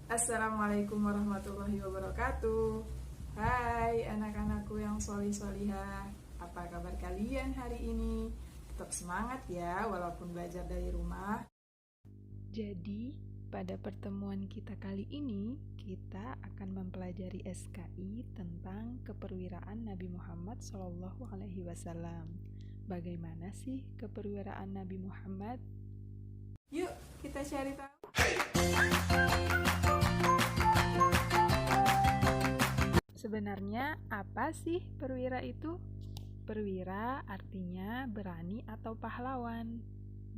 Assalamualaikum warahmatullahi wabarakatuh. Hai anak-anakku yang solih-solihah. Apa kabar kalian hari ini? Tetap semangat ya walaupun belajar dari rumah. Jadi, pada pertemuan kita kali ini, kita akan mempelajari SKI tentang keperwiraan Nabi Muhammad SAW. Bagaimana sih keperwiraan Nabi Muhammad? Yuk kita cari tahu. Sebenarnya apa sih perwira itu? Perwira artinya berani atau pahlawan.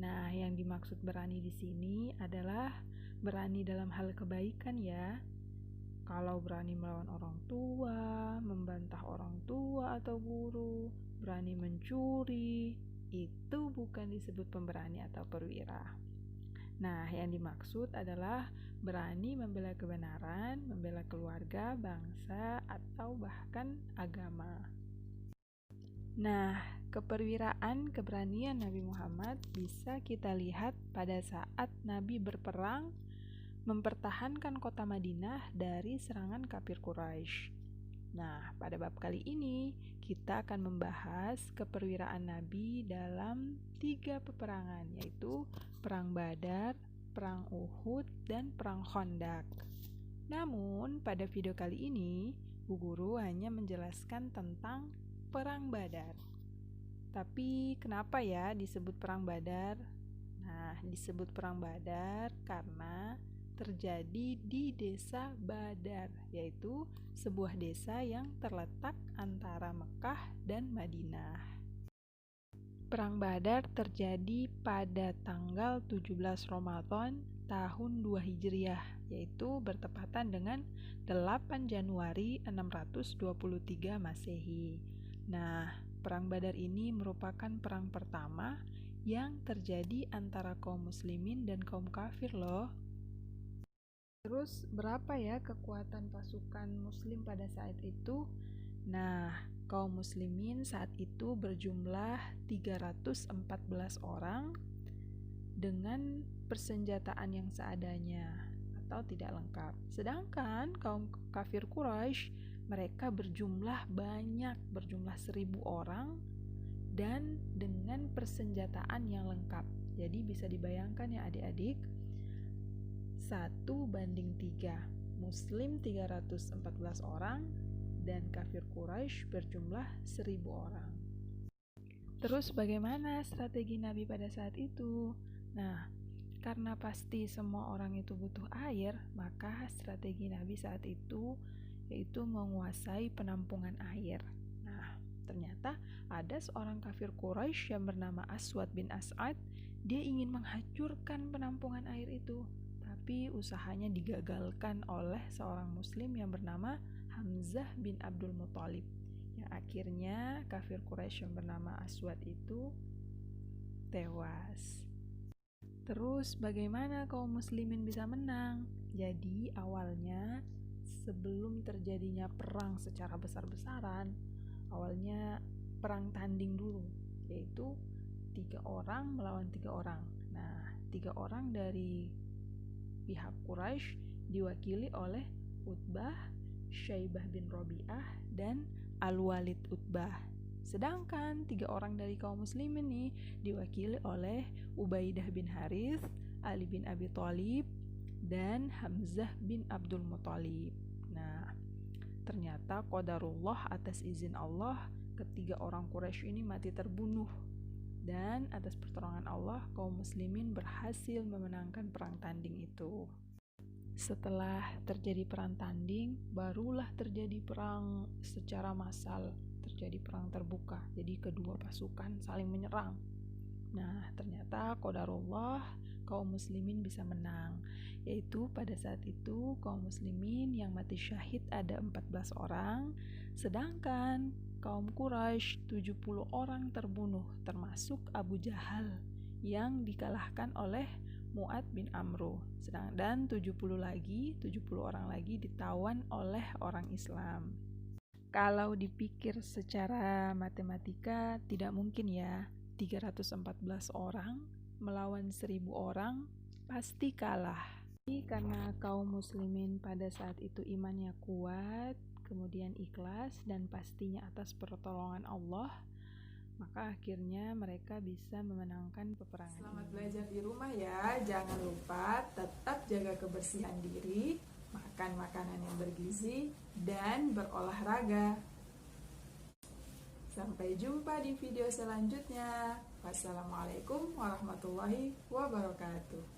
Nah, yang dimaksud berani di sini adalah berani dalam hal kebaikan ya. Kalau berani melawan orang tua, membantah orang tua atau guru, berani mencuri, itu bukan disebut pemberani atau perwira. Nah, yang dimaksud adalah berani membela kebenaran, membela keluarga, bangsa, atau bahkan agama. Nah, keperwiraan, keberanian Nabi Muhammad bisa kita lihat pada saat Nabi berperang mempertahankan kota Madinah dari serangan kafir Quraisy. Nah, pada bab kali ini kita akan membahas keperwiraan Nabi dalam 3 peperangan, yaitu Perang Badar, Perang Uhud, dan Perang Khandaq. Namun, pada video kali ini, Bu Guru hanya menjelaskan tentang Perang Badar. Tapi kenapa ya disebut Perang Badar? Nah, disebut Perang Badar karena terjadi di desa Badar, yaitu sebuah desa yang terletak antara Mekah dan Madinah. Perang Badar terjadi pada tanggal 17 Ramadan tahun 2 Hijriah, yaitu bertepatan dengan 8 Januari 623 Masehi. Nah, Perang Badar ini merupakan perang pertama yang terjadi antara kaum muslimin dan kaum kafir loh. Terus berapa ya kekuatan pasukan muslim pada saat itu? Nah, kaum muslimin saat itu berjumlah 314 orang dengan persenjataan yang seadanya atau tidak lengkap. Sedangkan kaum kafir Quraisy mereka berjumlah banyak, berjumlah 1.000 orang dan dengan persenjataan yang lengkap. Jadi bisa dibayangkan ya adik-adik, 1:3, Muslim 314 orang dan kafir Quraisy berjumlah 1.000 orang. Terus bagaimana strategi Nabi pada saat itu? Nah, karena pasti semua orang itu butuh air, maka strategi Nabi saat itu yaitu menguasai penampungan air. Nah, ternyata ada seorang kafir Quraisy yang bernama Aswad bin As'ad. Dia ingin menghancurkan penampungan air itu, tapi usahanya digagalkan oleh seorang muslim yang bernama Hamzah bin Abdul Muthalib. Yang akhirnya kafir Quraisy yang bernama Aswad itu tewas. Terus bagaimana kaum muslimin bisa menang? Jadi awalnya sebelum terjadinya perang secara besar-besaran, awalnya perang tanding dulu, yaitu 3 orang melawan 3 orang. Nah, 3 orang dari pihak Quraisy diwakili oleh Utbah, Syaibah bin Robi'ah, dan Al-Walid Utbah. Sedangkan 3 orang dari kaum muslimin nih diwakili oleh Ubaidah bin Harith, Ali bin Abi Thalib, dan Hamzah bin Abdul Muthalib. Nah, ternyata qadarullah, atas izin Allah, ketiga orang Quraisy ini mati terbunuh. Dan atas pertolongan Allah, kaum muslimin berhasil memenangkan perang tanding itu. Setelah terjadi perang tanding, barulah terjadi perang secara massal, terjadi perang terbuka. Jadi kedua pasukan saling menyerang. Nah, ternyata qadarullah kaum muslimin bisa menang, yaitu pada saat itu kaum muslimin yang mati syahid ada 14 orang, sedangkan kaum Quraisy 70 orang terbunuh, termasuk Abu Jahal yang dikalahkan oleh Mu'ad bin Amru. Dan 70 orang lagi ditawan oleh orang Islam. Kalau dipikir secara matematika tidak mungkin ya, 314 orang melawan 1.000 orang pasti kalah. Karena kaum muslimin pada saat itu imannya kuat, kemudian ikhlas dan pastinya atas pertolongan Allah, maka akhirnya mereka bisa memenangkan peperangan. Selamat belajar di rumah ya. Jangan lupa tetap jaga kebersihan diri, makan makanan yang bergizi, dan berolahraga. Sampai jumpa di video selanjutnya. Wassalamualaikum warahmatullahi wabarakatuh.